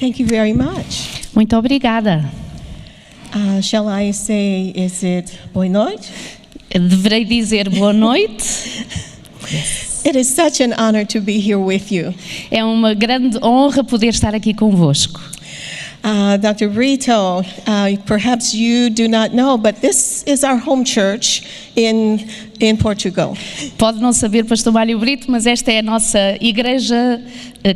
Thank you very much. Muito obrigada. Shall I say, is it boa noite? Deverei dizer boa noite. It is such an honor to be here with you. É uma grande honra poder estar aqui convosco. Dr. Brito, perhaps you do not know, but this is our home church in Portugal. Pode não saber, Pastor Mário Brito, mas esta é a nossa igreja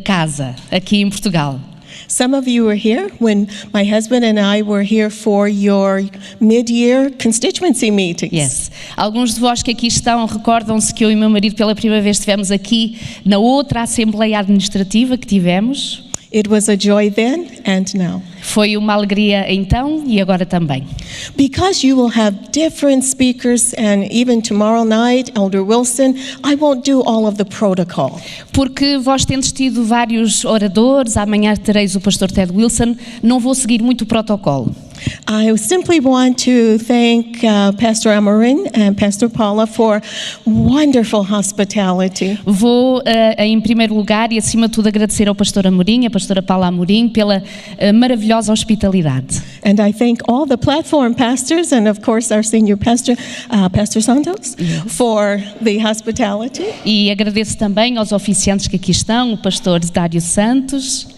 casa, aqui em Portugal. Some of you were here when my husband and I were here for your mid-year constituency meetings. Yes. Alguns de vós que aqui estão recordam-se que eu e meu marido pela primeira vez estivemos aqui na outra Assembleia Administrativa que tivemos. It was a joy then and now. Foi uma alegria então e agora também. Because you will have different speakers and even tomorrow night, Elder Wilson, I won't do all of the protocol. Porque vós tendes tido vários oradores, amanhã tereis o pastor Ted Wilson, não vou seguir muito o protocolo. I simply want to thank Pastor Amorim and Pastor Paula for wonderful hospitality. Vou, em primeiro lugar e acima de tudo, agradecer ao pastor Amorim, a pastora Paula Amorim, pela maravilhosa hospitalidade. And I thank all the platform pastors and of course our senior pastor, Pastor Santos, for the hospitality. E agradeço também aos oficiantes que aqui estão, o pastor Dário Santos.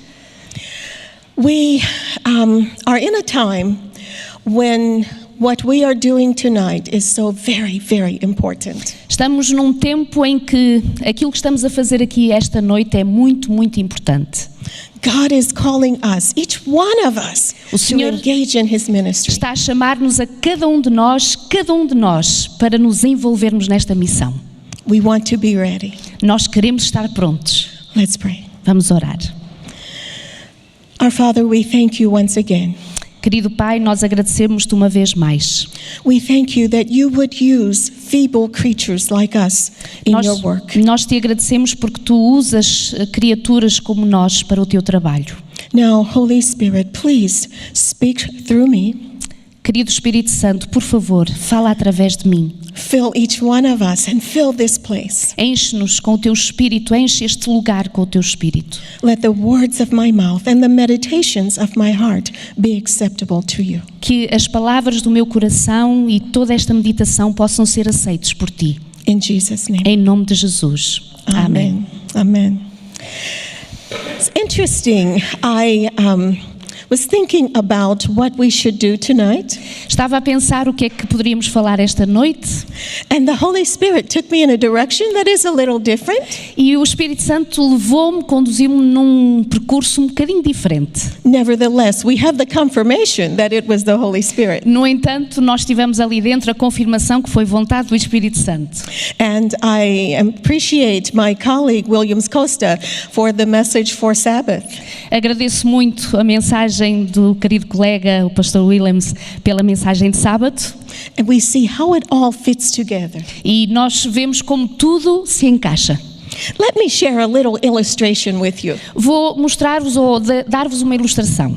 We are in a time when what we are doing tonight is so very, very important. Estamos num tempo em que aquilo que estamos a fazer aqui esta noite é muito, muito importante. God is calling us, each one of us, O Senhor to engage in His ministry. está a chamar-nos a cada um de nós, para nos envolvermos nesta missão. We want to be ready. Nós queremos estar prontos. Let's pray. Vamos orar. Our Father, we thank you once again. Querido Pai, nós agradecemos-te uma vez mais. We thank you that you would use feeble creatures like us in your work. Nós te agradecemos porque tu usas criaturas como nós para o teu trabalho. Now, Holy Spirit, please speak through me. Querido Espírito Santo, por favor, fala através de mim. Fill each one of us and fill this place. Enche-nos com o teu Espírito, enche este lugar com o teu Espírito. Let the words of my mouth and the meditations of my heart be acceptable to you. Que as palavras do meu coração e toda esta meditação possam ser aceitos por ti. In Jesus' name. Em nome de Jesus. Amém. Amen. It's interesting. I was thinking about what we should do tonight. Estava a pensar o que é que poderíamos falar esta noite. And the Holy Spirit took me in a direction that is a little different. E o Espírito Santo levou-me, conduziu-me num percurso um bocadinho diferente. Nevertheless, we have the confirmation that it was the Holy Spirit. No entanto, nós tivemos ali dentro a confirmação que foi vontade do Espírito Santo. And I appreciate my colleague Williams Costa for the message for Sabbath. Agradeço muito a mensagem do querido colega, o pastor Williams, pela mensagem de sábado. And we see how it all fits together. E nós vemos como tudo se encaixa. Let me share a little illustration with you. Vou mostrar-vos ou dar-vos uma ilustração.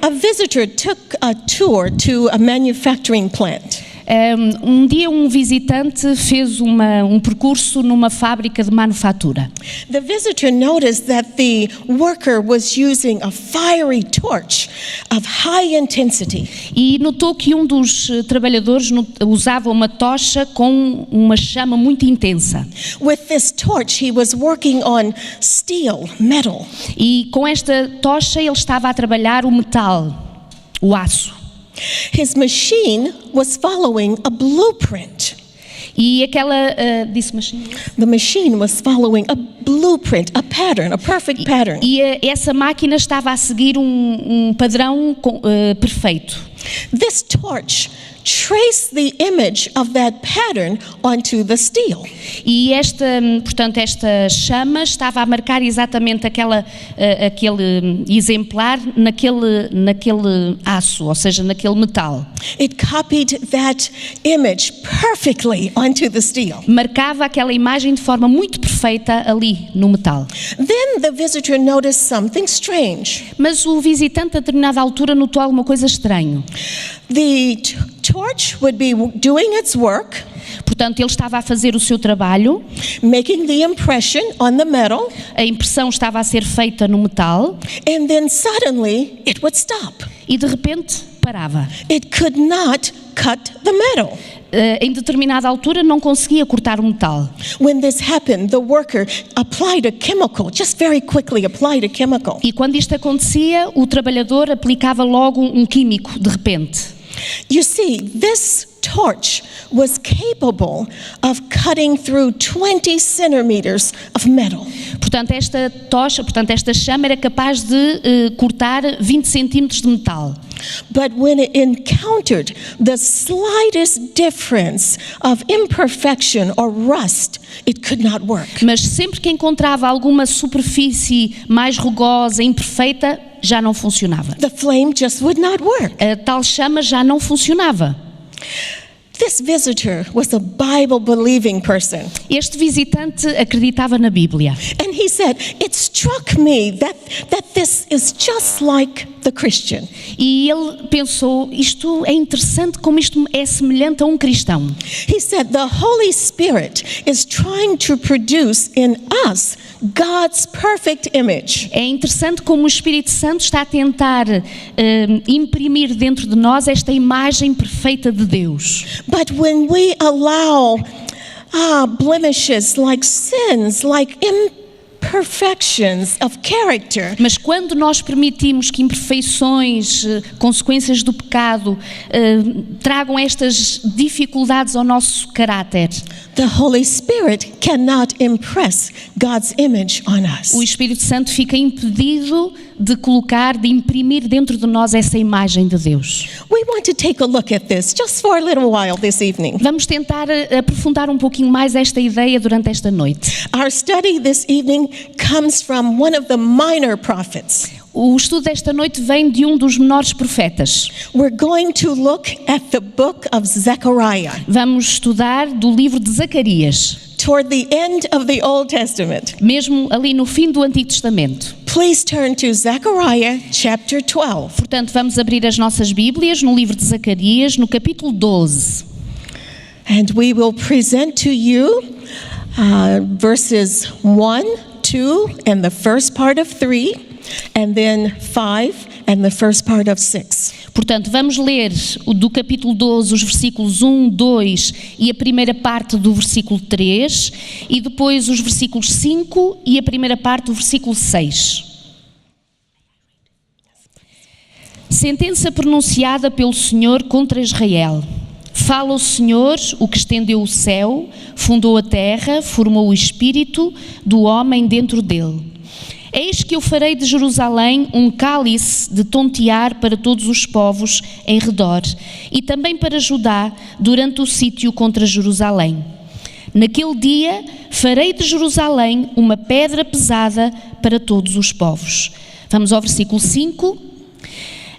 A visitor took a tour to a manufacturing plant. Um dia um visitante fez um percurso numa fábrica de manufatura. The visitor noticed that the worker was using a fiery torch of high intensity. E notou que um dos trabalhadores usava uma tocha com uma chama muito intensa. With this torch he was working on steel, metal. E com esta tocha ele estava a trabalhar o metal, o aço. His machine was following a blueprint. E aquela disse machine. The machine was following a blueprint, a pattern, a perfect pattern. E essa máquina estava a seguir um padrão perfeito. This torch traced the image of that pattern onto the steel. E portanto, esta chama estava a marcar exatamente aquele exemplar naquele aço, ou seja, naquele metal. It copied that image perfectly onto the steel. Marcava aquela imagem de forma muito perfeita ali no metal. Then the visitor noticed something strange. Mas o visitante a determinada altura notou alguma coisa estranha. The torch would be doing its work. Portanto, ele estava a fazer o seu trabalho, making the impression on the metal, a impressão estava a ser feita no metal and then suddenly it would stop. e de repente parava. It could not cut the metal. Em determinada altura não conseguia cortar o metal. When this happened, the worker applied a chemical, just very quickly applied a chemical. E quando isto acontecia, o trabalhador aplicava logo um químico, de repente. You see, this torch was capable of cutting through 20 centimeters of metal. Portanto, esta chama era capaz de cortar 20 centímetros de metal. But when it encountered the slightest difference of imperfection or rust, it could not work. Mas sempre que encontrava alguma superfície mais rugosa, imperfeita, já não funcionava. The flame just would not work. A tal chama já não funcionava. This visitor was a Bible-believing person. Este visitante acreditava na Bíblia. And he said, it struck me that this is just like the Christian. E ele pensou, isto é interessante como isto é semelhante a um cristão. He said, the Holy Spirit is trying to produce in us God's perfect image. É interessante como o Espírito Santo está a tentar imprimir dentro de nós esta imagem perfeita de Deus. But when we allow blemishes like sins, like imperfections of character, Mas quando nós permitimos que imperfeições, consequências do pecado, tragam estas dificuldades ao nosso caráter, the Holy Spirit cannot impress God's image on us. o Espírito Santo fica impedido de imprimir dentro de nós essa imagem de Deus. We want to take a look at this just for a little while this evening. Vamos tentar aprofundar um pouquinho mais esta ideia durante esta noite. Our study this evening comes from one of the minor prophets. O estudo desta noite vem de um dos menores profetas. We're going to look at the book of Zechariah, Vamos estudar do livro de Zacarias, toward the end of the Old Testament. mesmo ali no fim do Antigo Testamento. Please turn to Zechariah chapter 12. Portanto, vamos abrir as nossas Bíblias no livro de Zacarias, no capítulo 12. And we will present to you verses 1, 2, and the first part of 3, and then 5, and the first part of 6. Portanto, vamos ler do capítulo 12 os versículos 1, 2 e a primeira parte do versículo 3 e depois os versículos 5 e a primeira parte do versículo 6. Sentença pronunciada pelo Senhor contra Israel. Fala o Senhor, o que estendeu o céu, fundou a terra, formou o espírito do homem dentro dele. Eis que eu farei de Jerusalém um cálice de tontear para todos os povos em redor e também para Judá durante o sítio contra Jerusalém. Naquele dia farei de Jerusalém uma pedra pesada para todos os povos. Vamos ao versículo 5.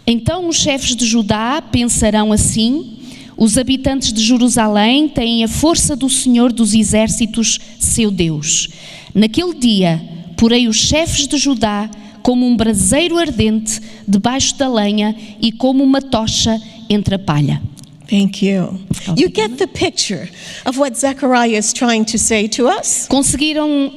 Então os chefes de Judá pensarão assim: os habitantes de Jerusalém têm a força do Senhor dos exércitos, seu Deus. Naquele dia porei os chefes de Judá como um braseiro ardente debaixo da lenha e como uma tocha entre a palha. Thank you. You get the picture of what Zechariah is trying to say to us? Conseguiram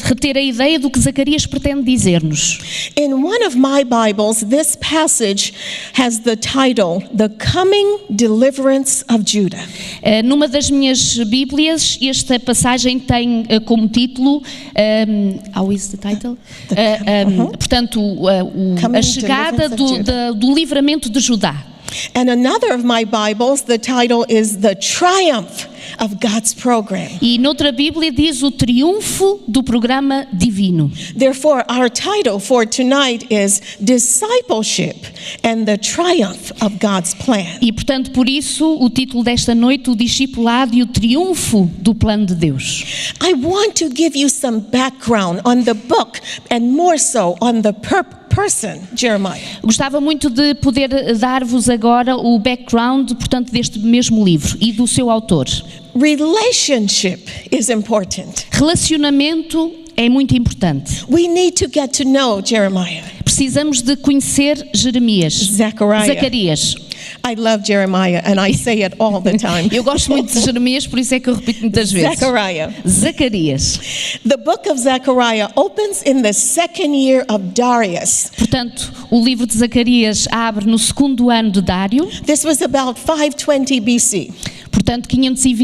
reter a ideia do que Zacarias pretende dizer-nos? In one of my Bibles, this passage has the title, The Coming Deliverance of Judah. Numa das minhas Bíblias, esta passagem tem como título, how is the title? Portanto, a chegada do livramento de Judá. And another of my Bibles, the title is The Triumph of God's Program. E noutra Bíblia diz o triunfo do programa divino. Therefore, our title for tonight is Discipleship and the Triumph of God's Plan. E portanto, por isso, o título desta noite, o discipulado e o triunfo do plano de Deus. I want to give you some background on the book and more so on the person, Jeremiah. Gostava muito de poder dar-vos agora o background, portanto, deste mesmo livro e do seu autor. Relationship is important. Relacionamento é muito importante. We need to get to know Jeremiah. Precisamos de conhecer Zacarias. I love Jeremiah, and I say it all the time. Eu gosto muito de Jeremias, por isso é que eu repito muitas vezes. Zechariah. Zacarias. The book of Zechariah opens in the second year of Darius. Portanto, o livro de Zacarias abre no segundo ano de Dário, This was about 520 BC. portanto 520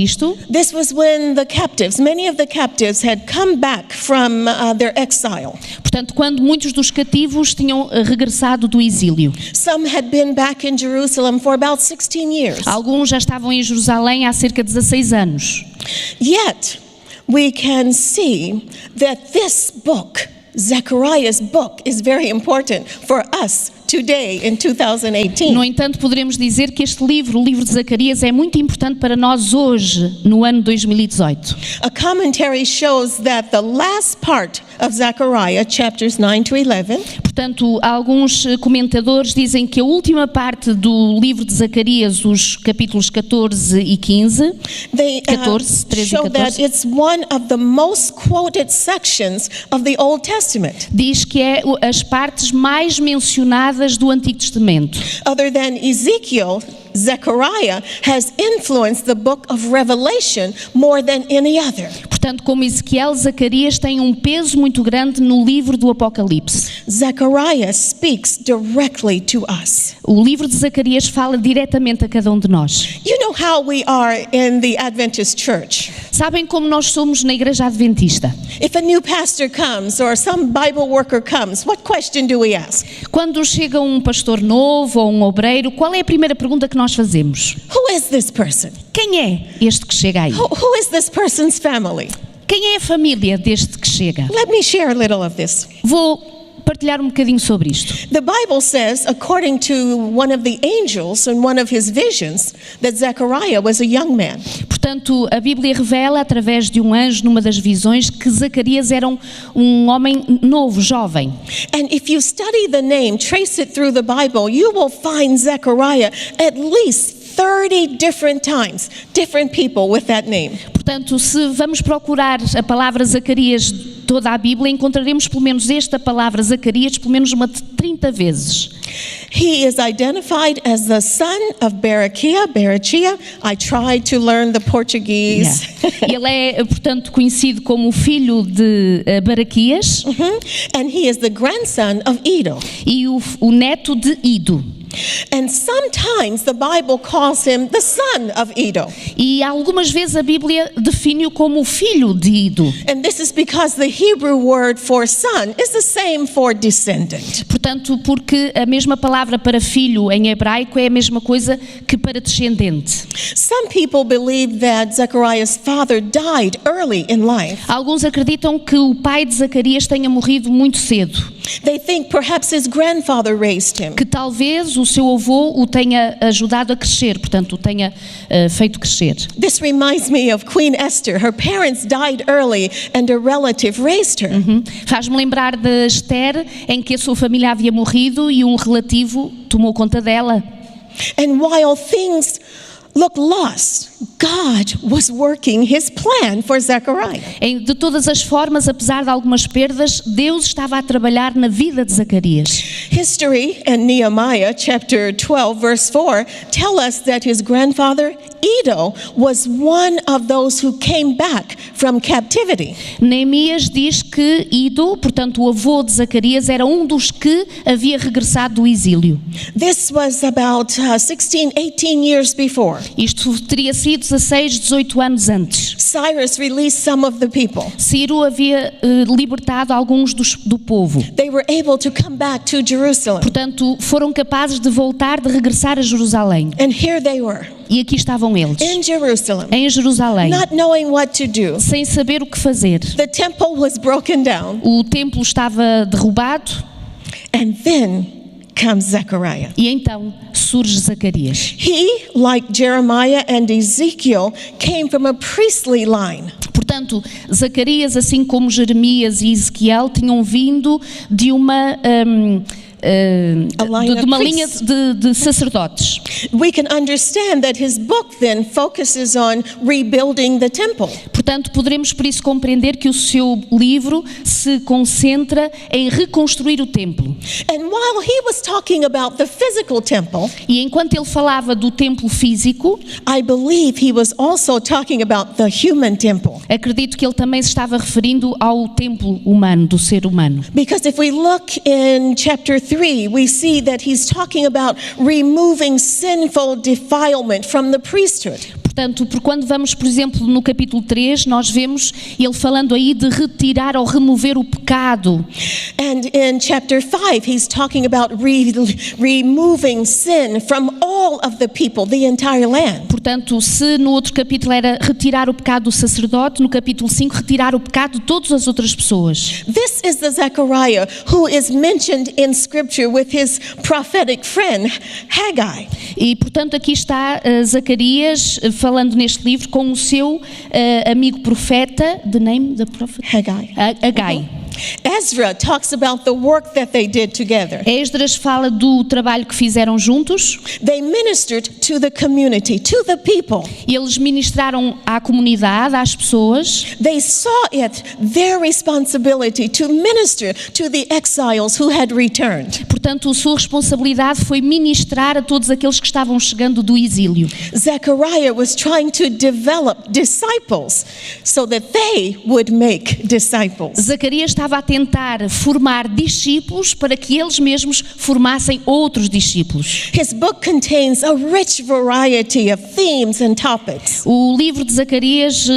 a.C. This was when the captives, many of the captives had come back from their exile. Portanto, quando muitos dos cativos tinham regressado do exílio. Some had been back in Jerusalem for about 16 years. Alguns já estavam em Jerusalém há cerca de 16 anos. Yet, we can see that this book, Zechariah's book, is very important for us today in 2018. No entanto, poderemos dizer que este livro, o livro de Zacarias, é muito importante para nós hoje, no ano 2018. A commentary shows that the last part of Zechariah, chapters 9 to 11, Portanto, alguns comentadores dizem que a última parte do livro de Zacarias, os capítulos 14 e 15, they 14, 13 e show 14. that it's one of the most quoted sections of the Old Testament. diz que é as partes mais mencionadas do Antigo Testamento. Other than Ezekiel, Zechariah has influenced the book of Revelation more than any other. Portanto, como Ezequiel, Zacarias tem um peso muito grande no livro do Apocalipse. Zechariah speaks directly to us. O livro de Zacarias fala diretamente a cada um de nós. You know how we are in the Adventist church. Sabem como nós somos na Igreja Adventista? If a new pastor comes or some Bible worker comes, what question do we ask? Quando chega um pastor novo ou um obreiro, qual é a primeira pergunta que nós fazemos? Who is this person? Quem é este que chega aí? Who is this person's family? Quem é a família deste que chega? Let me share a little of this. Vou partilhar um bocadinho sobre isto. The Bible says, according to one of the angels in one of his visions, that Zechariah was a young man. Portanto, a Bíblia revela, através de um anjo numa das visões, que Zacarias era um homem novo, jovem. And if you study the name, trace it through the Bible, you will find Zechariah at least 30 different times, different people with that name. Portanto, se vamos procurar a palavra Zacarias toda a Bíblia, encontraremos pelo menos esta palavra Zacarias pelo menos uma de 30 vezes. He is identified as the son of Berechiah. I tried to learn the Portuguese. Ele é, portanto, conhecido como o filho de Baraquias And he is the grandson of Iddo. e o neto de Ido. And sometimes the Bible calls him the son of Iddo. E algumas vezes a Bíblia define-o como o filho de Ido. And this is because the Hebrew word for son is the same for descendant. Portanto, porque a mesma palavra para filho em hebraico é a mesma coisa que para descendente. Some people believe that Zechariah's father died early in life. Alguns acreditam que o pai de Zacarias tenha morrido muito cedo, They think perhaps his grandfather raised him. que talvez o seu avô o tenha ajudado a crescer, portanto, o tenha feito crescer. This reminds me of Queen Esther. Her parents died early and a relative raised her. Faz-me lembrar de Esther, em que a sua família havia morrido e um relativo tomou conta dela. And while things look lost, God was working his plan for Zechariah. De todas as formas, apesar de algumas perdas, Deus estava a trabalhar na vida de Zacarias. History and Nehemiah chapter 12 verse 4 tell us that his grandfather Iddo was one of those who came back from captivity. Neemias diz que Ido, portanto o avô de Zacarias, era um dos que havia regressado do exílio. This was about 16, 18 years before. Isto teria sido 16, 18 anos antes. Cyrus released some of the people. Ciro havia libertado alguns do povo. They were able to come back to Jerusalem. Portanto, foram capazes de voltar, de regressar a Jerusalém. And here they were, E aqui estavam eles, in Jerusalem, em Jerusalém, not knowing what to do. sem saber o que fazer. The temple was broken down. O templo estava derrubado And then comes Zechariah. e então surge Zacarias. He, like Jeremiah and Ezekiel, came from a priestly line. Portanto, Zacarias, assim como Jeremias e Ezequiel, tinham vindo de uma de uma linha de sacerdotes. We can understand that his book then focuses on rebuilding the temple. Portanto, poderemos por isso compreender que o seu livro se concentra em reconstruir o templo. And while he was talking about the physical temple, E enquanto ele falava do templo físico, I believe he was also talking about the human temple. acredito que ele também se estava referindo ao templo humano, do ser humano. Because if we look in chapter 3, we see that he's talking about removing sinful defilement from the priesthood. Portanto, por quando vamos, por exemplo, no capítulo 3, nós vemos ele falando aí de retirar ou remover o pecado. And in chapter 5, he's talking about removing sin from all of the people, the entire land. Portanto, se no outro capítulo era retirar o pecado do sacerdote, no capítulo 5, retirar o pecado de todas as outras pessoas. This is the Zechariah who is mentioned in scripture with his prophetic friend Haggai. E, portanto, aqui está Zacarias falando neste livro com o seu amigo profeta, the name the prophet? Haggai. Haggai. Ezra talks about the work that they did together. Esdras fala do trabalho que fizeram juntos. They ministered to the community, to the people. Eles ministraram à comunidade, às pessoas. They saw it their responsibility to minister to the exiles who had returned. Portanto, a sua responsabilidade foi ministrar a todos aqueles que estavam chegando do exílio. Zechariah was trying to develop disciples so that they would make disciples. Zacarias estava a tentar formar discípulos para que eles mesmos formassem outros discípulos. His book contains a rich variety of themes and topics. O livro de Zacarias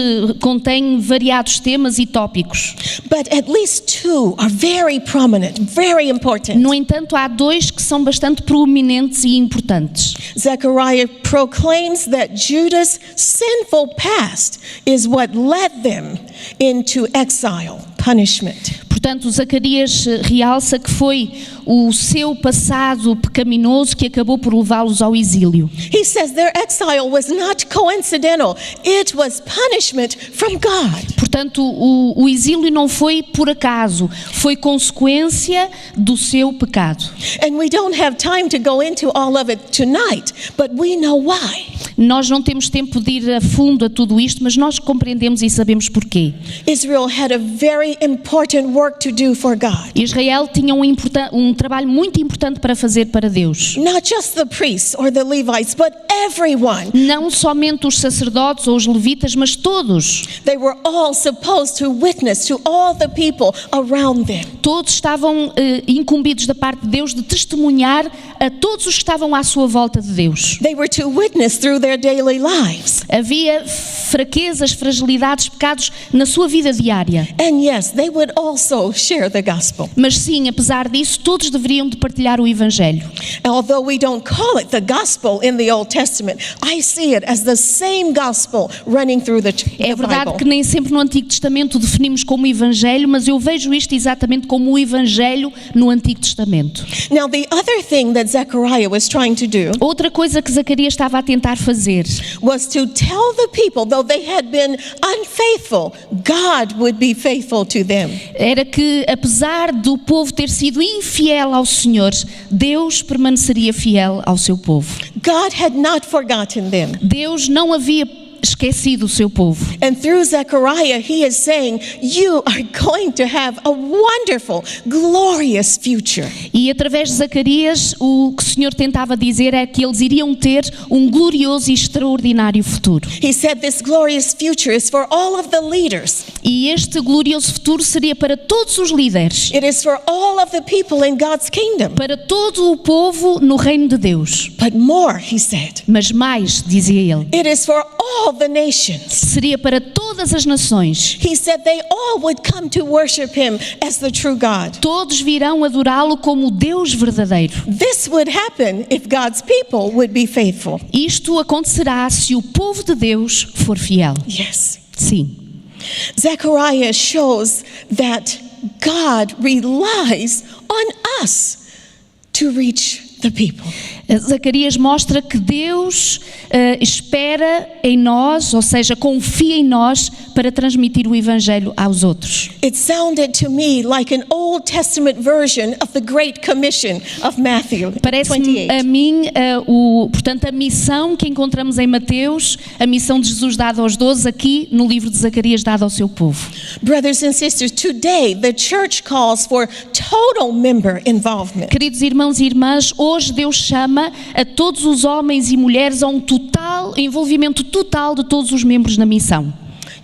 contém variados temas e tópicos. But at least two are very prominent, very important. No entanto, há dois que são bastante proeminentes e importantes. Zechariah proclaims that Judah's sinful past is what led them into exile, punishment. Portanto, Zacarias realça que foi o seu passado pecaminoso que acabou por levá-los ao exílio. He says their exile was not coincidental. It was punishment from God. Portanto, o exílio não foi por acaso, foi consequência do seu pecado. And we don't have time to go into all of it tonight, but we know why. Nós não temos tempo de ir a fundo a tudo isto, mas nós compreendemos e sabemos porquê. Israel had a very important work to do for God. Israel tinha um trabalho muito importante para fazer para Deus. Not just the priests or the Levites, but everyone. Não somente os sacerdotes ou os levitas, mas todos. They were all supposed to witness to all the people around them. Todos estavam incumbidos da parte de Deus de testemunhar a todos os que estavam à sua volta de Deus. They were to witness through their daily lives. Havia fraquezas, fragilidades, pecados na sua vida diária. And yes, they would also share the gospel. Mas sim, apesar disso, todos deveriam de partilhar o Evangelho. Although we don't call it the gospel in the Old Testament, I see it as the same gospel running through the É verdade Bible. que nem sempre no Antigo Testamento definimos como Evangelho, mas eu vejo isto exatamente como o Evangelho no Antigo Testamento. Now, the other thing that Zechariah was trying to do Outra coisa que Zacarias estava a tentar fazer was to tell the people, though they had been unfaithful, God would be faithful to them. era que, apesar do povo ter sido infiel ao Senhor, Deus permaneceria fiel ao seu povo. God had not forgotten them. Deus não havia esquecido o seu povo. And through Zechariah, he is saying, you are going to have a wonderful, glorious future. E através de Zacarias, o que o Senhor tentava dizer é que eles iriam ter um glorioso e extraordinário futuro. He said this glorious future is for all of the leaders. E este glorioso futuro seria para todos os líderes, It is for all of the people in God's kingdom. para todo o povo no reino de Deus. But more, he said, Mas mais, dizia ele, it is for all the nations. seria para todas as nações. He said they all would come to worship him as the true God. Todos virão adorá-lo como o Deus verdadeiro. This would happen if God's people would be faithful. Isto acontecerá se o povo de Deus for fiel. Yes. Sim. Zechariah shows that God relies on us to reach the people. Zacarias mostra que Deus espera em nós, ou seja, confia em nós para transmitir o Evangelho aos outros. It sounded to me like an Old Testament version of the Great Commission of Matthew Parece-me 28. a mim, portanto, a missão que encontramos em Mateus, a missão de Jesus dada aos 12, aqui no livro de Zacarias dada ao seu povo. Brothers and sisters, today the church calls for total member involvement. Queridos irmãos e irmãs, hoje Deus chama a todos os homens e mulheres a um envolvimento total de todos os membros na missão.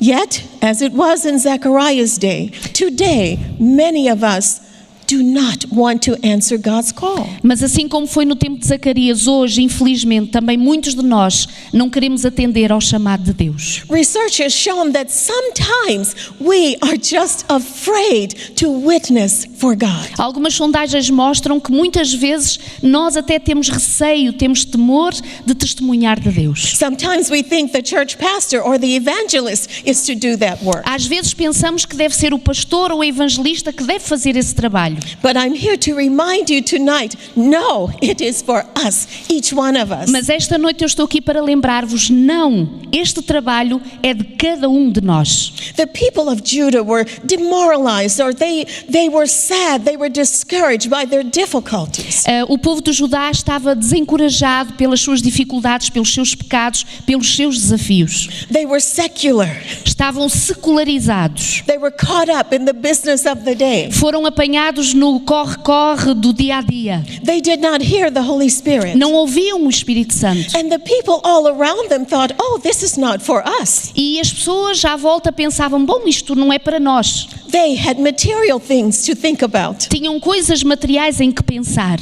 Yet, as it was in Zechariah's day, today many of us do not want to answer God's call. Mas assim como foi no tempo de Zacarias, hoje, infelizmente, também muitos de nós não queremos atender ao chamado de Deus. Research has shown that sometimes we are just afraid to witness for God. Algumas sondagens mostram que muitas vezes nós até temos receio, temos temor de testemunhar de Deus. Sometimes we think the church pastor or the evangelist is to do that work. Às vezes pensamos que deve ser o pastor ou o evangelista que deve fazer esse trabalho. But I'm here to remind you tonight, no, it is for us, each one of us. Mas esta noite eu estou aqui para lembrar-vos, não, este trabalho é de cada um de nós. The people of Judah were demoralized, or they were sad, they were discouraged by their difficulties. O povo de Judá estava desencorajado pelas suas dificuldades, pelos seus pecados, pelos seus desafios. They were secular. Estavam secularizados. They were caught up in the business of the day. Foram apanhados no corre-corre do dia a dia. They did not hear the Holy Spirit. Não ouviam o Espírito Santo. And the people all around them thought, oh, this is not for us. E as pessoas à volta pensavam, bom, isto não é para nós. They had material things to think about. Tinham coisas materiais em que pensar.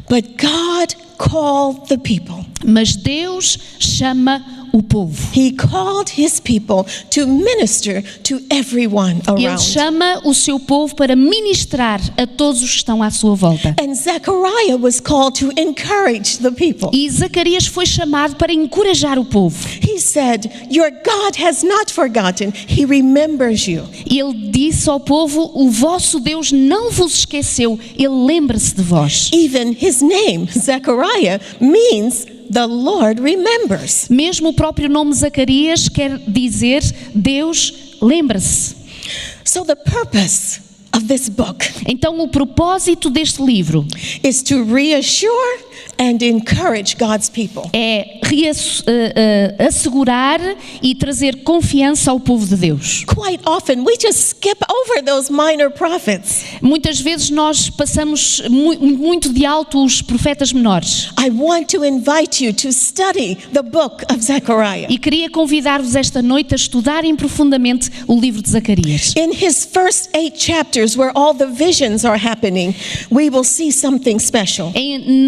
But God called the people. Mas Deus chama o povo. He called his people to minister to everyone Ele around. chama o seu povo para ministrar a todos os que estão à sua volta. And Zechariah was called to encourage the people. E Zacarias foi chamado para encorajar o povo. He said, your God has not forgotten. He remembers you. Ele disse ao povo, o vosso Deus não vos esqueceu, Ele lembra-se de vós. Even his name, Zechariah, means the Lord remembers. Mesmo o próprio nome Zacarias quer dizer Deus lembra-se. So the purpose of this book Então o propósito deste livro is to reassure and encourage God's people. é assegurar e trazer confiança ao povo de Deus. Quite often we just skip over those minor prophets. Muitas vezes nós passamos muito de alto os profetas menores. I want to invite you to study the book of Zechariah. E queria convidar-vos esta noite a estudarem profundamente o livro de Zacarias. In his first 8 chapters, where all the visions are happening, we will see something special.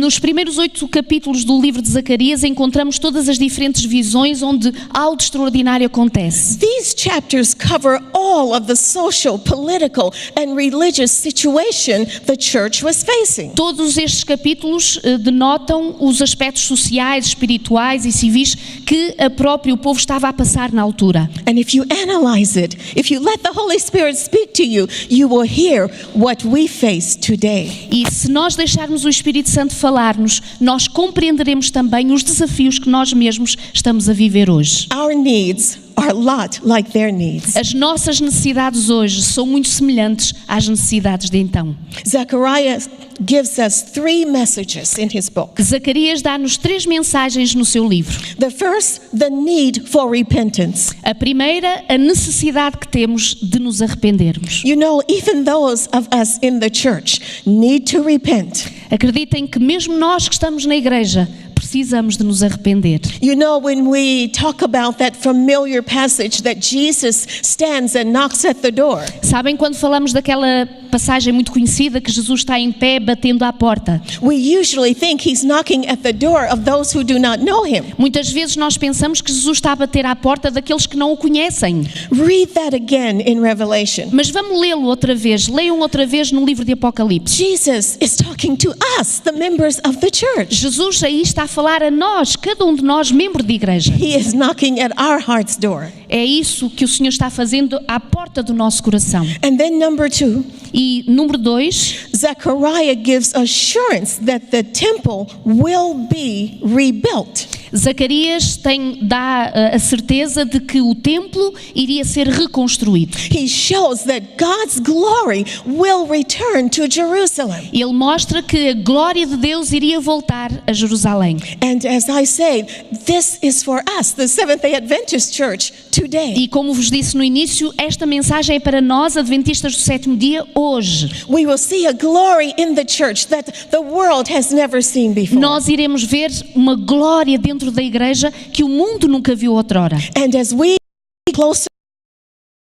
Nos primeiros 8 capítulos do livro de Zacarias encontramos todas as diferentes visões onde algo extraordinário acontece. These chapters cover all of the social, political, and religious situation the church was facing. Todos estes capítulos denotam os aspectos sociais, espirituais e civis que o próprio povo estava a passar na altura. And if you analyze it, if you let the Holy Spirit speak to you, you will hear what we face today. E se nós deixarmos o Espírito Santo falar-nos, nós compreenderemos também os desafios que nós mesmos estamos a viver hoje. Our needs are a lot like their needs. As nossas necessidades hoje são muito semelhantes às necessidades de então. Zechariah gives us 3 messages in his book. Zacarias dá-nos 3 mensagens no seu livro. The first, the need for repentance. A primeira, a necessidade que temos de nos arrependermos. You know, even those of us in the church need to repent. Acreditem que mesmo nós que estamos na igreja, precisamos de nos arrepender. You know, when we talk about that familiar passage that Jesus stands and knocks at the door, Sabem quando falamos daquela passagem muito conhecida que Jesus está em pé batendo à porta? we usually think he's knocking at the door of those who do not know him. Muitas vezes nós pensamos que Jesus está a bater à porta daqueles que não o conhecem. Read that again in Revelation. Mas vamos lê-lo outra vez. Leiam outra vez no livro de Apocalipse. Jesus is talking to us, the members of the church. Jesus aí está a falar a nós, cada um de nós, membro de igreja. He is knocking at our heart's door. É isso que o Senhor está fazendo à porta do nosso coração. And then number 2, E número 2, Zechariah gives assurance that the temple will be rebuilt. Zacarias dá a certeza de que o templo iria ser reconstruído. He shows that God's glory will return to Jerusalem. Ele mostra que a glória de Deus iria voltar a Jerusalém. And as I say, this is for us, the Seventh-day Adventist Church, today. E como vos disse no início, esta mensagem é para nós, adventistas do sétimo dia, hoje. We will see a glory in the church that the world has never seen before. Nós iremos ver uma glória dentro da igreja que o mundo nunca viu outrora. And as we get closer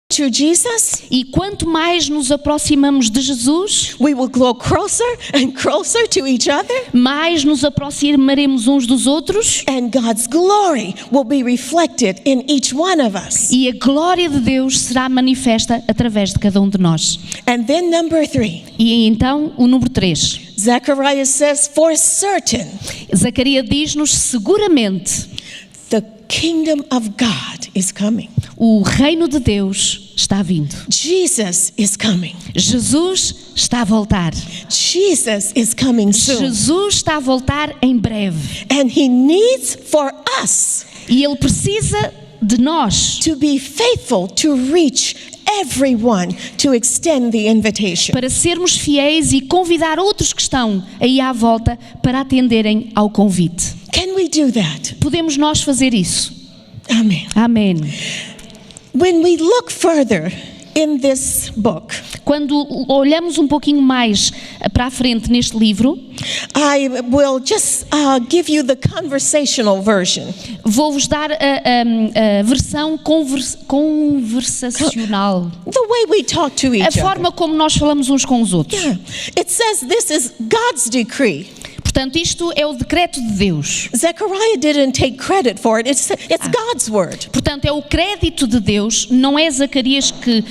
to Jesus, E quanto mais nos aproximamos de Jesus, we will grow closer and closer to each other, mais nos aproximaremos uns dos outros and God's glory will be reflected in each one of us. e a glória de Deus será manifesta através de cada um de nós. And then number 3, E então o número 3. Zechariah says, for certain, Zacarias diz-nos seguramente, the kingdom of God is coming. o reino de Deus está vindo. Jesus is coming. Jesus está a voltar. Jesus is coming soon. Jesus está a voltar em breve. And he needs for us E Ele precisa de nós to be faithful to reach everyone, to extend the invitation. para sermos fiéis e convidar outros que estão aí à volta para atenderem ao convite. Can we do that? Podemos nós fazer isso? Amen. Amém. When we look further in this book, Quando olhamos um pouquinho mais para a frente neste livro, I will just give you the conversational version. vou-vos dar a versão conversacional. The way we talk to A each other. forma como nós falamos uns com os outros. Yeah. It says this is God's decree. Portanto, isto é o decreto de Deus. Zechariah didn't take credit for it. It's God's word. Portanto, é o crédito de Deus, não é Zacarias que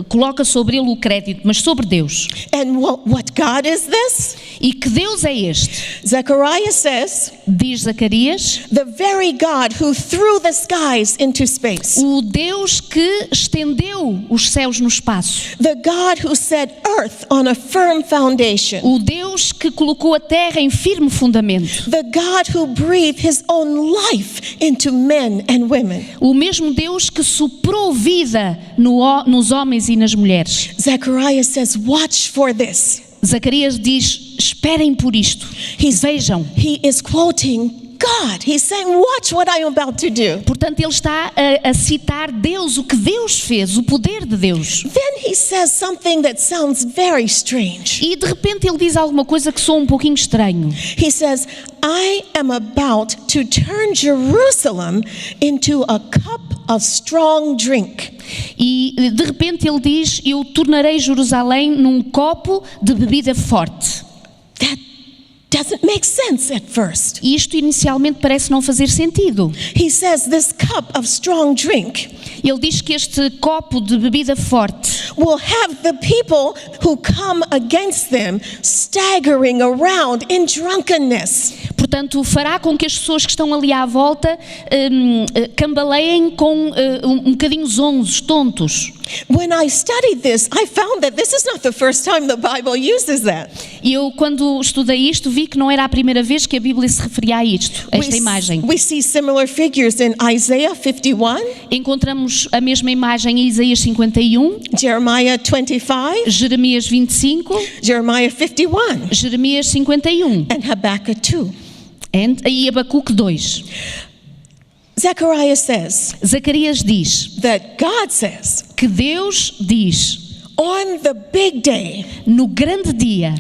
coloca sobre ele o crédito, mas sobre Deus. And what God is this? E que Deus é este? Zechariah says, Diz Zacarias, the very God who threw the skies into space. o Deus que estendeu os céus no espaço. The God who set earth on a firm foundation. O Deus que colocou a terra em firme fundamento. The God who breathed his own life into men and women. O mesmo Deus que soprou vida nos homens e nas mulheres. Zechariah says, watch for this. Zacarias diz, esperem por isto. Vejam. He is quoting God. He's saying, watch what I am about to do. Portanto, ele está a citar Deus, o que Deus fez, o poder de Deus. Then he says something that sounds very strange. E de repente ele diz alguma coisa que soa um pouquinho estranho. He says, I am about to turn Jerusalem into a cup of strong drink. E de repente ele diz, eu tornarei Jerusalém num copo de bebida forte. That doesn't make sense at first. E isto inicialmente parece não fazer sentido. He says this cup of strong drink Ele diz que este copo de bebida forte will have the people who come against them staggering around in drunkenness. portanto, fará com que as pessoas que estão ali à volta cambaleiem com um bocadinho zonzos, tontos. When I studied this, I found that this is not the first time the Bible uses that. E eu, quando estudei isto, vi que não era a primeira vez que a Bíblia se referia a isto, a esta imagem. We see similar figures in Isaiah 51, Encontramos a mesma imagem em Isaías 51, Jeremiah 25, Jeremias 25, Jeremiah 51, Jeremias 51 and Habakkuk 2. e Abacuque 2. Zechariah says Zacarias diz that God says, que Deus diz, on the big day, no grande dia,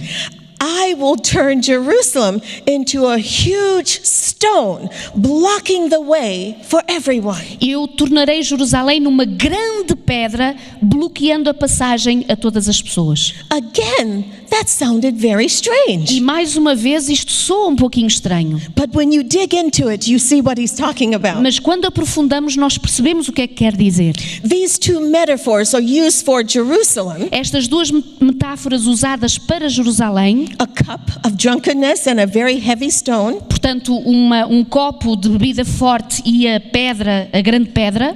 I will turn Jerusalem into a huge stone, blocking the way for everyone. eu tornarei Jerusalém numa grande pedra, bloqueando a passagem a todas as pessoas. Again, that sounded very E strange. mais uma vez isto soa um pouquinho estranho. But when you dig into it, you see what he's talking about. Mas quando aprofundamos, nós percebemos o que é que quer dizer. These two metaphors are used for Jerusalem Estas duas metáforas usadas para Jerusalém a cup of drunkenness and a very heavy stone. portanto um copo de bebida forte e a grande pedra.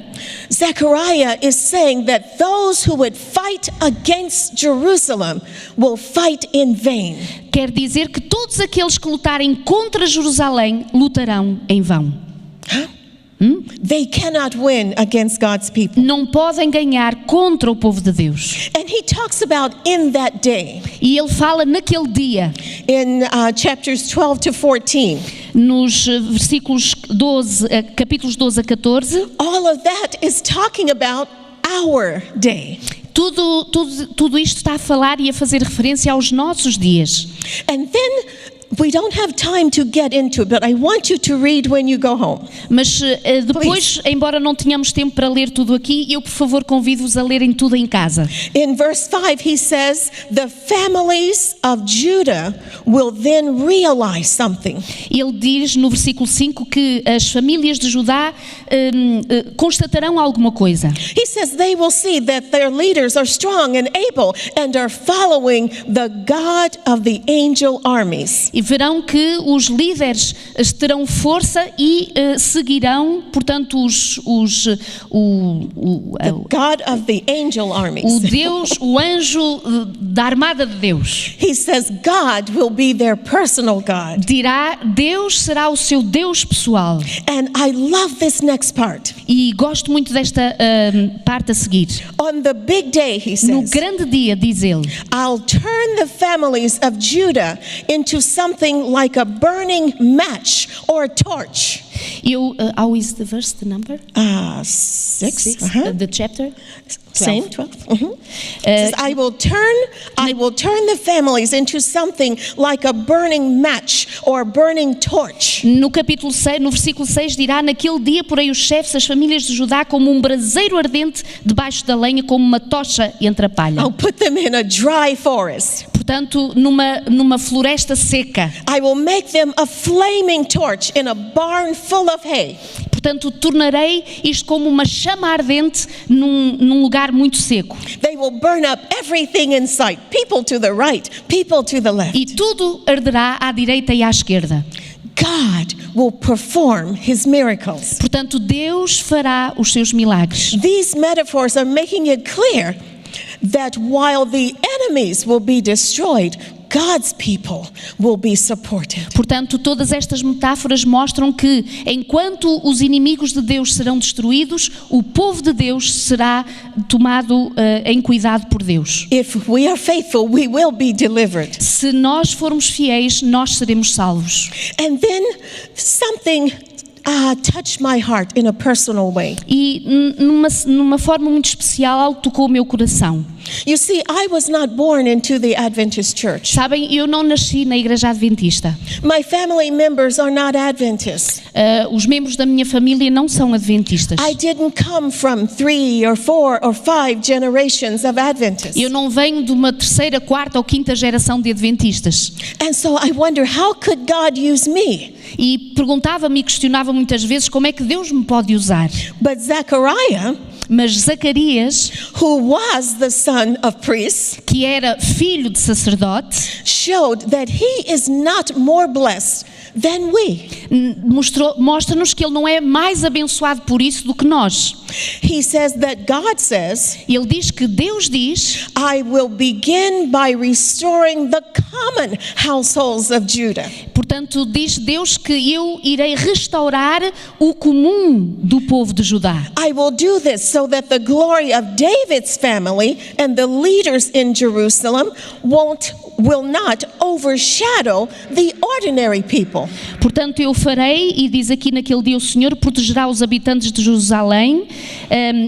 Zechariah is saying that those who would fight against Jerusalem will fight in vain. Quer dizer que todos aqueles que lutarem contra Jerusalém lutarão em vão. They cannot win against God's people. Não podem ganhar contra o povo de Deus. And he talks about in that day, E ele fala naquele dia, in chapters 12 to 14. nos versículos 12, capítulos 12 a 14, All of that is talking about our day. tudo isto está a falar e a fazer referência aos nossos dias. And then we don't have time to get into it, but I want you to read when you go home. Mas depois, embora não tenhamos tempo para ler tudo aqui, eu por favor convido-vos a lerem tudo em casa. In verse 5, he says, the families of Judah will then realize something. Ele diz no versículo 5 que as famílias de Judá constatarão alguma coisa. He says they will see that their leaders are strong and able and are following the God of the angel armies. E verão que os líderes terão força e seguirão, portanto, The God of the angel armies. o anjo da armada de Deus. He says God will be their personal God. Dirá, Deus será o seu Deus pessoal. And I love this next part. E gosto muito desta parte a seguir. On the big day, he No says, grande dia, diz ele, I'll turn the families of Judah into something like a burning match or a torch. how is the verse, the number? 6. The chapter? Same, 12. Says, I will turn the families into something like a burning match or a burning torch. No capítulo 6, no versículo 6 dirá, naquele dia porei os chefes, as famílias de Judá, como um braseiro ardente debaixo da lenha, como uma tocha entre a palha. I'll put them in a dry forest. Portanto, numa floresta seca. I will make them a flaming torch in a barn full of hay. Portanto, tornarei isto como uma chama ardente num lugar muito seco. They will burn up everything in sight, people to the right, people to the left. E tudo arderá à direita e à esquerda. God will perform his miracles. Portanto, Deus fará os seus milagres. These metaphors are making it clear that while the enemies will be destroyed, God's people will be supported. Portanto, todas estas metáforas mostram que, enquanto os inimigos de Deus serão destruídos, o povo de Deus será tomado em cuidado por Deus. If we are faithful, we will be delivered. Se nós formos fiéis, nós seremos salvos. And then something touched my heart in a personal way. E numa forma muito especial, algo tocou o meu coração. You see, I was not born into the Adventist church. Sabem, eu não nasci na Igreja Adventista. My family members are not Adventists. Os membros da minha família não são adventistas. I didn't come from 3 or 4 or 5 generations of Adventists. Eu não venho de uma terceira, quarta ou quinta geração de adventistas. And so I wonder, how could God use me? E perguntava-me e questionava muitas vezes como é que Deus me pode usar. But Zechariah, Mas Zacarias, who was the son of priests, que era filho de sacerdote, showed that he is not more blessed than we. mostra-nos que ele não é mais abençoado por isso do que nós. He says that God says, Ele diz que Deus diz, I will begin by restoring the common households of Judah. portanto, diz Deus que eu irei restaurar o comum do povo de Judá. I will do this so that the glory of David's family and the leaders in Jerusalem will not overshadow the ordinary people. Portanto, eu farei, e diz aqui naquele dia o Senhor, protegerá os habitantes de Jerusalém,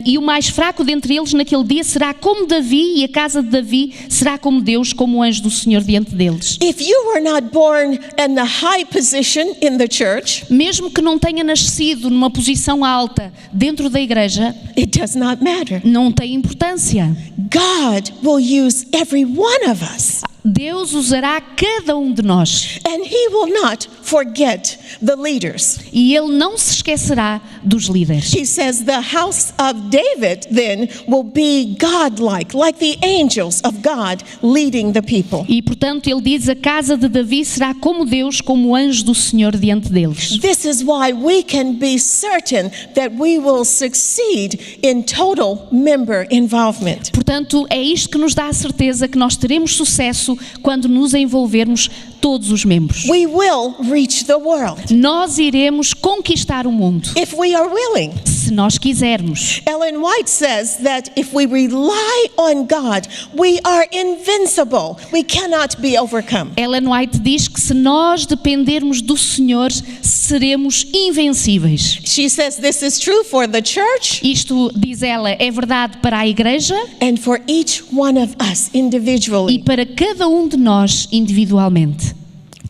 e o mais fraco dentre eles naquele dia será como Davi, e a casa de Davi será como Deus, como o anjo do Senhor diante deles. If you were not born in the high position in the church, Mesmo que não tenha nascido numa posição alta dentro da igreja, it does not matter. não tem importância. God will use every one of us. Deus usará cada um de nós and He will not forget the leaders. e Ele não se esquecerá dos líderes. He says the house of David then will be godlike, like the angels of God leading the people. E portanto ele diz: a casa de Davi será como Deus, como o anjo do Senhor diante deles. This is why we can be certain that we will succeed in total member involvement. Portanto, é isto que nos dá a certeza que nós teremos sucesso quando nos envolvermos todos os membros. We will reach the world Nós iremos conquistar o mundo, if we are willing. se nós quisermos. Ellen White says that if we rely on God, we are invincible. We cannot be overcome. Ellen White diz que se nós dependermos do Senhor, seremos invencíveis. She says this is true for the church Isto, diz ela, é verdade para a igreja and for each one of us e individually. para cada um de nós individualmente.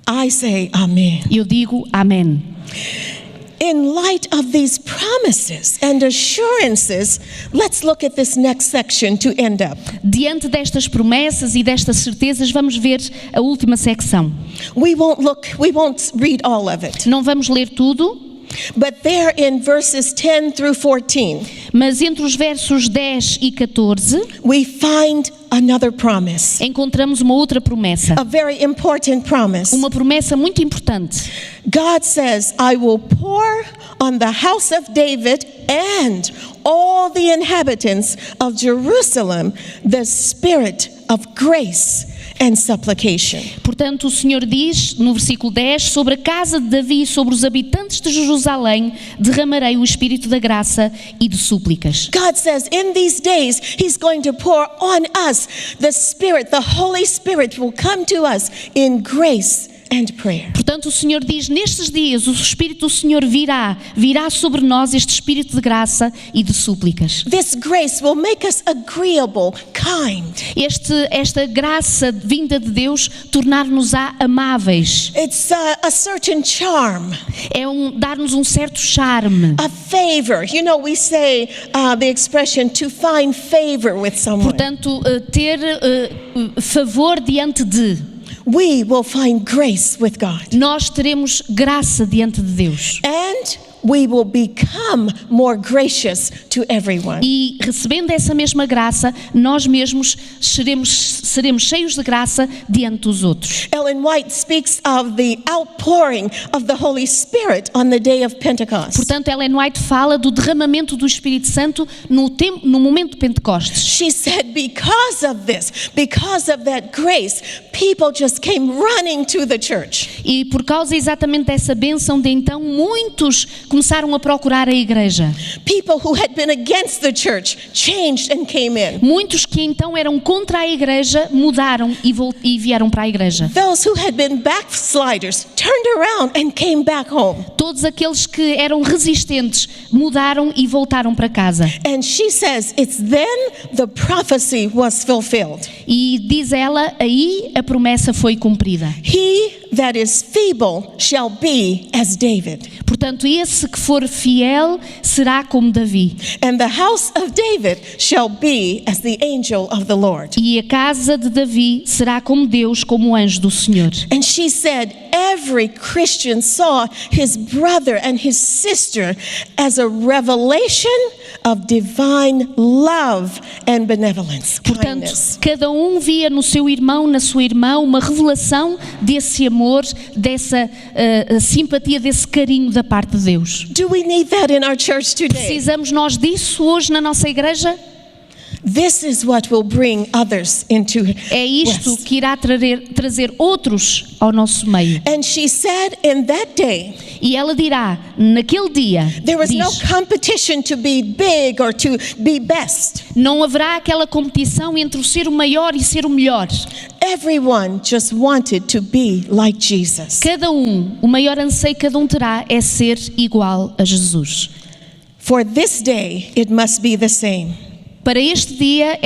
I say amen. Eu digo amém. In light of these promises and assurances, let's look at this next section to end up. Diante destas promessas e destas certezas, vamos ver a última secção. We won't read all of it. Não vamos ler tudo, But there in verses 10 through 14, mas entre os versos 10 e 14, we find another promise. encontramos uma outra promessa. A very important promise. Uma promessa muito importante. God says, I will pour on the house of David and all the inhabitants of Jerusalem the spirit of grace and supplication. Portanto, o Senhor diz, no versículo 10, sobre a casa de Davi e sobre os habitantes de Jerusalém, derramarei o espírito da graça e de súplicas. God says in these days, He's going to pour on us the Spirit, the Holy Spirit will come to us in grace and prayer. Portanto, o Senhor diz, nestes dias o Espírito do Senhor virá sobre nós este espírito de graça e de súplicas. This grace will make us agreeable, kind. Esta graça vinda de Deus tornar-nos-á amáveis. It's a certain charm, É dar-nos um certo charme. a favor. You know, we say the expression to find favor with someone. Portanto, ter favor diante de. We will find grace with God. Nós teremos graça diante de Deus. And we will become more gracious to everyone. E recebendo essa mesma graça, nós mesmos seremos cheios de graça diante dos outros. Ellen White speaks of the outpouring of the Holy Spirit on the day of Pentecost. Portanto, Ellen White fala do derramamento do Espírito Santo no momento de Pentecostes. She said because of this, because of that grace, people just came running to the church. E por causa exatamente dessa bênção de então, muitos começaram a procurar a igreja. People who had been against the church changed and came in. Muitos que então eram contra a igreja mudaram e vieram para a igreja. Those who had been backsliders turned around and came back home. Todos aqueles que eram resistentes mudaram e voltaram para casa. And she says it's then the prophecy was fulfilled. E diz ela, aí a promessa foi cumprida. He that is feeble shall be as David. Portanto, esse que for fiel será como Davi. And the house of David shall be as the angel of the Lord. E a casa de Davi será como Deus, como o anjo do Senhor. And she said every Christian saw his brother and his sister as a revelation of divine love and benevolence, Portanto, kindness. cada um via no seu irmão, na sua irmã, uma revelação desse amor, dessa simpatia, desse carinho da parte de Deus. Do we need that in our church today? Precisamos nós disso hoje na nossa igreja? This is what will bring others into É isto West. que irá trazer outros ao nosso meio. And she said in that day, E ela dirá, naquele dia, there was no diz, competition to be big or to be best. não haverá aquela competição entre o ser o maior e ser o melhor. Everyone just wanted to be like Jesus. Cada um, o maior anseio que cada um terá é ser igual a Jesus. For this day, it must be the same. para este dia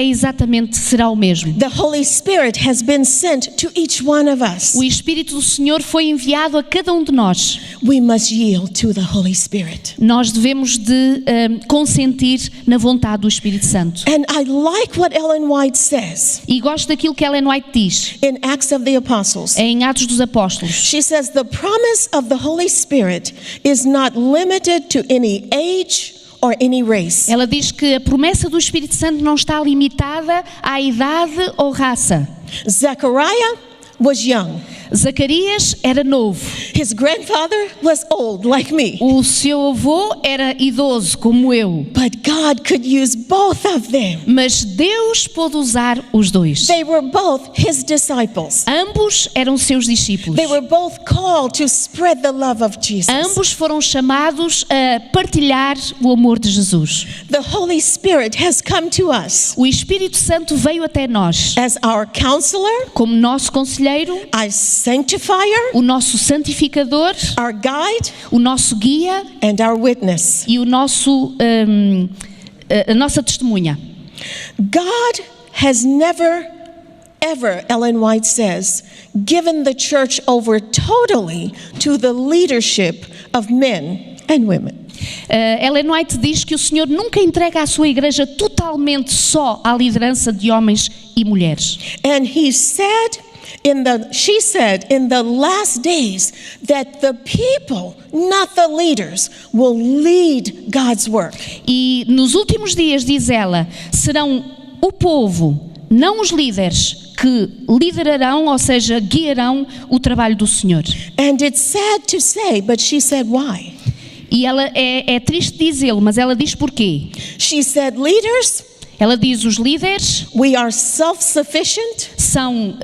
será o mesmo. The Holy Spirit has been sent to each one of us. O Espírito do Senhor foi enviado a cada um de nós. We must yield to the Holy Spirit. Nós devemos de consentir na vontade do Espírito Santo. And I like what Ellen White says E gosto daquilo que Ellen White diz in Acts of the Apostles. em Atos dos Apóstolos. She says the promise of the Holy Spirit is not limited to any age or any race. Ela diz que a promessa do Espírito Santo não está limitada à idade ou raça. Zechariah was young. Zacarias era novo. His grandfather was old, like me. O seu avô era idoso, como eu. But God could use both of them. Mas Deus pôde usar os dois. They were both his disciples. Ambos eram seus discípulos. They were both called to spread the love of Jesus. Ambos foram chamados a partilhar o amor de Jesus. The Holy Spirit has come to us O Espírito Santo veio até nós as our counselor, como nosso conselheiro, our sanctifier, o nosso santificador, our guide, o nosso guia and our witness. e a nossa testemunha. God has never, ever, Ellen White says, given the church over totally to the leadership of men and women. Ellen White diz que o Senhor nunca entrega a sua igreja totalmente só à liderança de homens e mulheres. And she said in the last days that the people, not the leaders, will lead God's work. E nos últimos dias, diz ela, serão o povo, não os líderes, que liderarão, ou seja, guiarão o trabalho do Senhor. And it's sad to say, but she said why? E ela é triste dizê-lo, mas ela diz porquê. She said, leaders, Ela diz, os líderes we are self-sufficient, são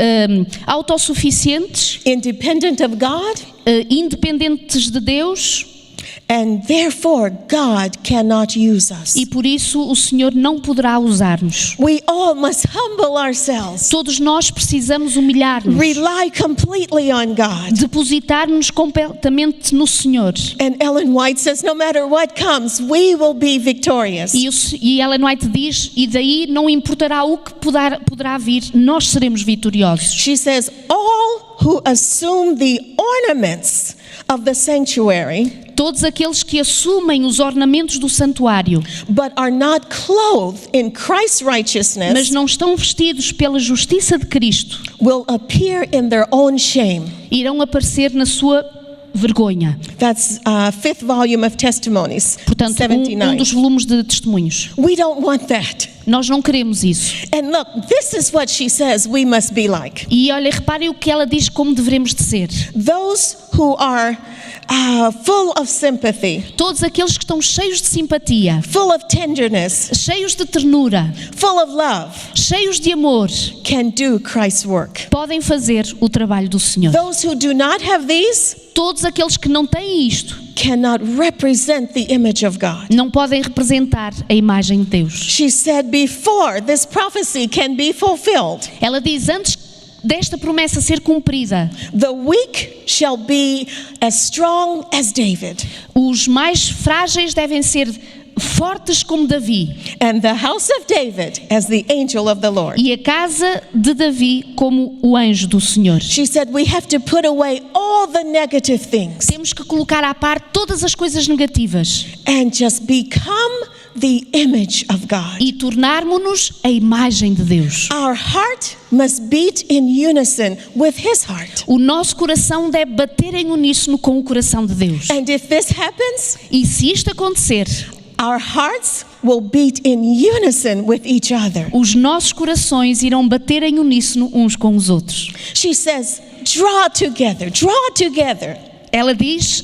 autossuficientes, independent of God, independentes de Deus, and therefore God cannot use us. e por isso o Senhor não poderá usar-nos. We all must humble ourselves, Todos nós precisamos humilhar-nos, rely completely on God. depositar-nos completamente no Senhor. And Ellen White says, no matter what comes, we will be victorious. E Ellen White diz, e daí não importará o que poderá vir, nós seremos vitoriosos. She says, all who assume the ornaments of the sanctuary, Todos aqueles que assumem os ornamentos do santuário, but are not clothed in Christ's mas righteousness, não estão vestidos pela justiça de Cristo, will appear in their own shame. irão aparecer na sua vergonha. That's fifth volume of Testimonies, Portanto, um 79. dos volumes de testemunhos. We don't want that. Nós não queremos isso. And look, this is what she says we must be like. E olha, reparem o que ela diz como devemos de ser. Those who are full of sympathy, Todos aqueles que estão cheios de simpatia, full of tenderness, cheios de ternura, full of love, cheios de amor, can do Christ's work. podem fazer o trabalho do Senhor. Those who do not have these Todos aqueles que não têm isto, cannot represent the image of God. não podem representar a imagem de Deus. She said before this prophecy can be fulfilled, Ela diz, antes desta promessa ser cumprida, the weak shall be as strong as David, os mais frágeis devem ser fortes como Davi, and the house of David as the angel of the Lord. e a casa de Davi como o anjo do Senhor. She said we have to put away all the negative things Temos que colocar à parte todas as coisas negativas and just become the image of God. e tornarmos-nos a imagem de Deus. Our heart must beat in unison with His heart. O nosso coração deve bater em uníssono com o coração de Deus. And if this happens, E se isto acontecer, our hearts will beat in unison with each other. os nossos corações irão bater em uníssono uns com os outros. She says, draw together, draw together. Ela diz,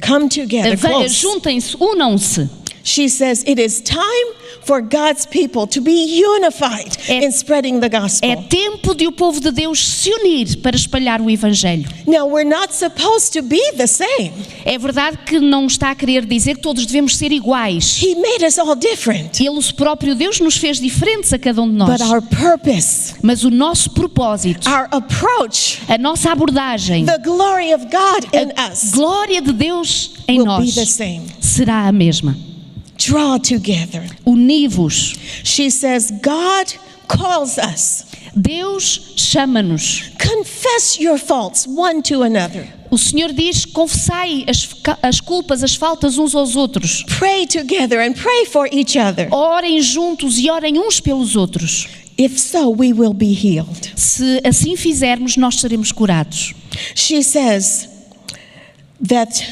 Come together, close. juntem-se, unam-se. She says it is time for God's people to be unified in spreading the É gospel. tempo de o povo de Deus se unir para espalhar o Evangelho. Now, we're not supposed to be the same. É verdade que não está a querer dizer que todos devemos ser iguais. He made us all different. Ele, o próprio Deus, nos fez diferentes a cada um de nós. But our purpose, Mas o nosso propósito, our approach, a nossa abordagem, the glory of God in a us glória de Deus em will be nós the same. será a mesma. draw together. Uni-vos. She says, God calls us. Deus chama-nos. Confess your faults one to another. O Senhor diz: confessai as culpas, as faltas uns aos outros. Pray together and pray for each other. Orem juntos e orem uns pelos outros. If so, we will be healed. Se assim fizermos, nós seremos curados. She says that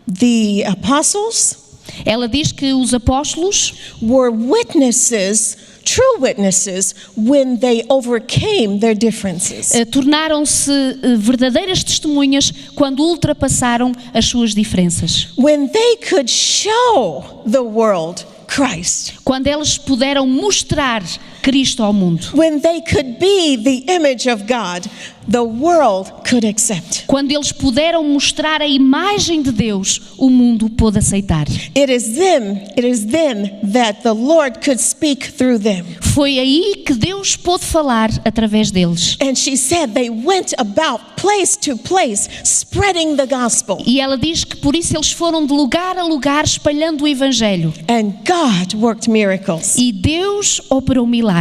the apostles Ela diz que os apóstolos were witnesses, true witnesses, when they overcame their differences. tornaram-se verdadeiras testemunhas quando ultrapassaram as suas diferenças. When they could show the world Christ. Quando eles puderam mostrar Cristo ao mundo. When they could be the image of God, the world could accept. Quando eles puderam mostrar a imagem de Deus, o mundo pôde aceitar. It is then that the Lord could speak through them. Foi aí que Deus pôde falar através deles. And she said they went about place to place spreading the gospel. E ela diz que por isso eles foram de lugar a lugar espalhando o evangelho. And God worked miracles. E Deus operou milagres.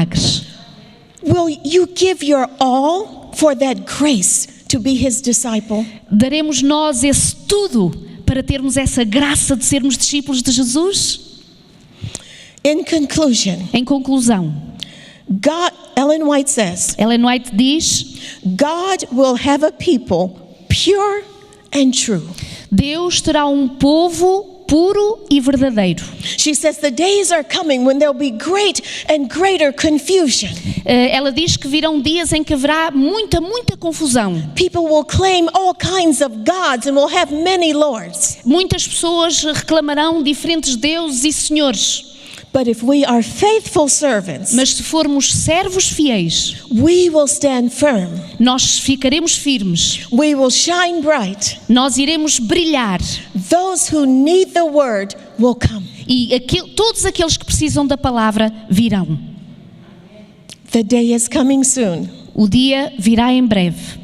Will you give your all for that grace to be his disciple? Daremos nós esse tudo para termos essa graça de sermos discípulos de Jesus? In conclusion, Em conclusão, Ellen White says, Ellen White diz: God will have a people pure and true. Deus terá um povo puro e verdadeiro. She says the days are coming when there'll be great and greater confusion. Ela diz que virão dias em que haverá muita confusão. People will claim all kinds of gods and will have many lords. Muitas pessoas reclamarão diferentes deuses e senhores. But if we are faithful servants, Mas se formos servos fiéis, we will stand firm. nós ficaremos firmes. We will shine bright. Nós iremos brilhar. Those who need the word will come. E todos aqueles que precisam da palavra virão. The day is coming soon. O dia virá em breve.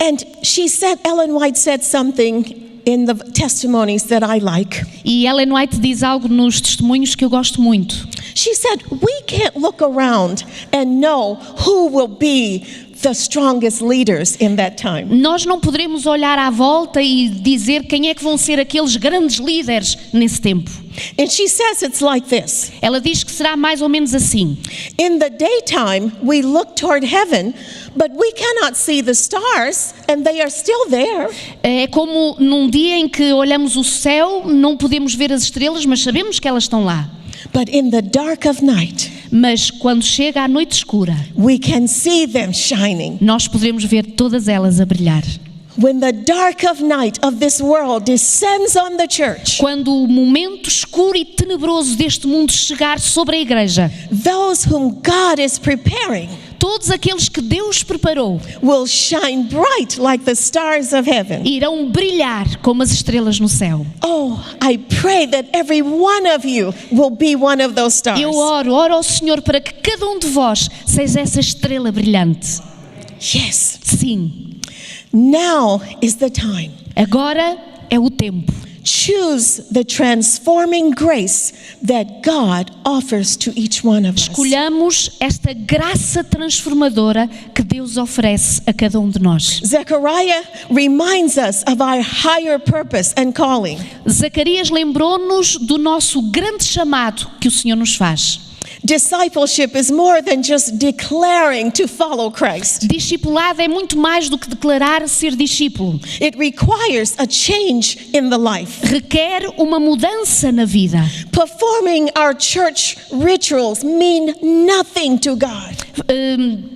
And Ellen White said something in the testimonies that I like. E Ellen White diz algo nos testemunhos que eu gosto muito. She said, we can't look around and know who will be the strongest leaders in that time. Nós não poderemos olhar à volta e dizer quem é que vão ser aqueles grandes líderes nesse tempo. And she says it's like this. Ela diz que será mais ou menos assim. In the daytime, we look toward heaven, but we cannot see the stars, and they are still there. É como num dia em que olhamos o céu, não podemos ver as estrelas, mas sabemos que elas estão lá. But in the dark of night, Mas quando chega a noite escura, we can see them shining. nós poderemos ver todas elas a brilhar. When the dark of night of this world descends on the church, Quando o momento escuro e tenebroso deste mundo chegar sobre a igreja, those whom God is preparing todos aqueles que Deus preparou will shine bright like the stars of heaven. irão brilhar como as estrelas no céu. Oh, I pray that every one of you will be one of those stars. Eu oro ao Senhor para que cada um de vós seja essa estrela brilhante. Yes. Sim, Now is the time. agora é o tempo. Choose the transforming grace that God offers to each one of us. Escolhamos esta graça transformadora que Deus oferece a cada um de nós. Zechariah reminds us of our higher purpose and calling. Zacarias lembrou-nos do nosso grande chamado que o Senhor nos faz. Discipleship is more than just declaring to follow Christ. Discipulado é muito mais do que declarar ser discípulo. It requires a change in the life. Requer uma mudança na vida. Performing our church rituals mean nothing to God.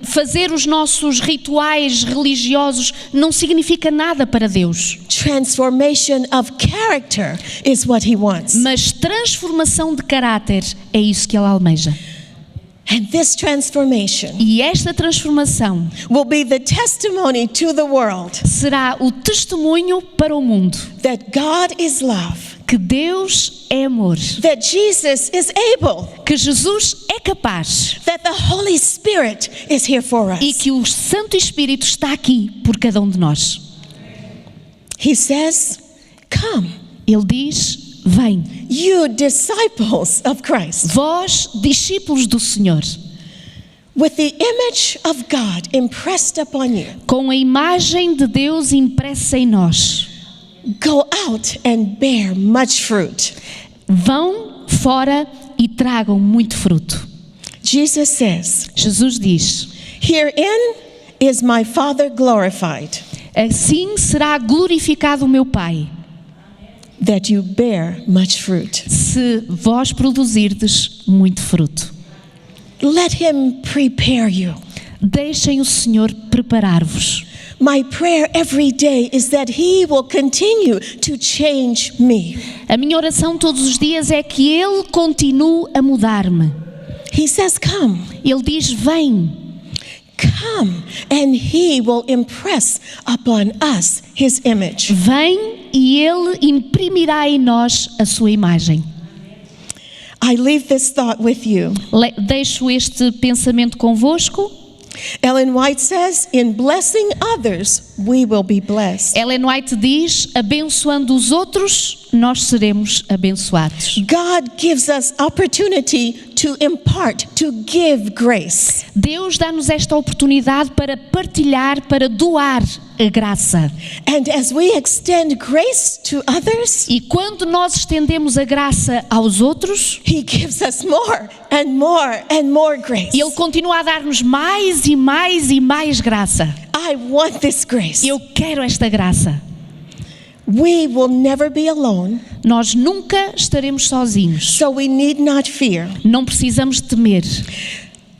Fazer os nossos rituais religiosos não significa nada para Deus. Transformation of character is what He wants. Mas transformação de caráter é isso que Ele almeja. And this transformation E esta transformação will be the testimony to the world será o testemunho para o mundo that God is love, que Deus é amor, that Jesus is able, que Jesus é capaz that the Holy Spirit is here for us. e que o Santo Espírito está aqui por cada um de nós. He says, come. Ele diz: vem. You disciples of Christ, Vós, discípulos do Senhor, with the image of God impressed upon you, com a imagem de Deus impressa em nós, go out and bear much fruit. vão fora e tragam muito fruto. Jesus says, Jesus diz: herein is my Father glorified, assim será glorificado o meu Pai, that you bear much fruit. se vós produzirdes muito fruto. Let him prepare you. Deixem o Senhor preparar-vos. My prayer every day is that he will continue to change me. A minha oração todos os dias é que Ele continue a mudar-me. He says, come, Ele diz: vem, come, and he will impress upon us his image. vem e Ele imprimirá em nós a sua imagem. I leave this thought with you. Deixo este pensamento convosco. Ellen White says, in blessing others, we will be blessed. Ellen White diz: abençoando os outros, nós seremos abençoados. God gives us opportunity to impart, to give grace. Deus dá-nos esta oportunidade para partilhar, para doar a graça. And as we extend grace to others, E quando nós estendemos a graça aos outros, he gives us more and more and more grace. Ele continua a dar-nos mais e mais e mais graça. I want this grace. Eu quero esta graça. We will never be alone, Nós nunca estaremos sozinhos. so we need not fear. Não precisamos temer.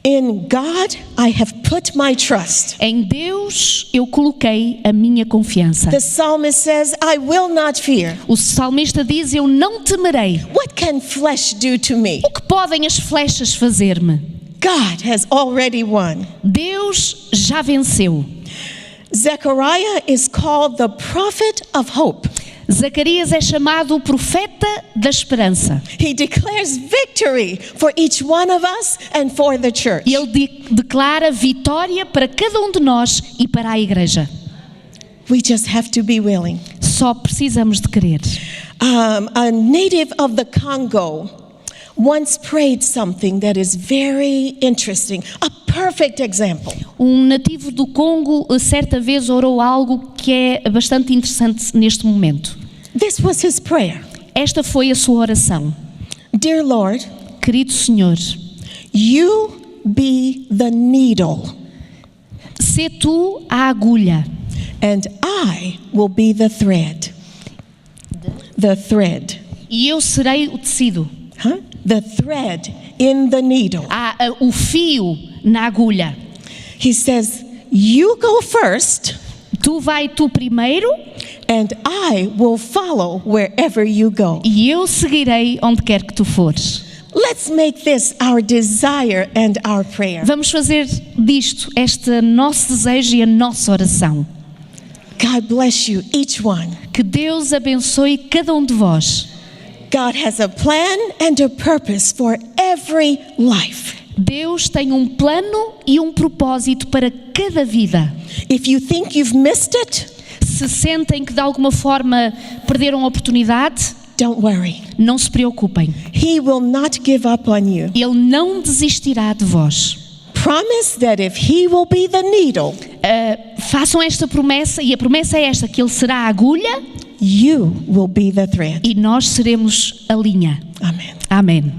In God, I have put my trust. Em Deus eu coloquei a minha confiança. The psalmist says, I will not fear. O salmista diz: eu não temerei. What can flesh do to me? O que podem as flechas fazer-me? God has already won. Deus já venceu. Zechariah is called the prophet of hope. Zacarias é chamado o profeta da esperança. He declares victory for each one of us and for the church. E ele declara vitória para cada um de nós e para a igreja. We just have to be willing. Só precisamos de querer. A native of the Congo once prayed something that is very interesting, a perfect example. Nativo do Congo certa vez orou algo que é bastante interessante neste momento. This was his prayer. Esta foi a sua oração. Dear Lord, Querido Senhor, you be the needle, sê tu a agulha and I will be the thread. The thread. e eu serei o tecido. Huh? The thread in the needle. O fio na agulha. He says, you go first, Tu primeiro and I will follow wherever you go. e eu seguirei onde quer que tu fores. Let's make this our desire and our prayer. Vamos fazer disto este nosso desejo e a nossa oração. God bless you, each one. Que Deus abençoe cada um de vós. God has a plan and a purpose for every life. Deus tem um plano e um propósito para cada vida. If you think you've missed it, Se sentem que de alguma forma perderam a oportunidade, don't worry. não se preocupem. He will not give up on you. Ele não desistirá de vós. Promise that if he will be the needle, Façam esta promessa, e a promessa é esta: que Ele será a agulha you will be the thread. e nós seremos a linha. Amen. Amém.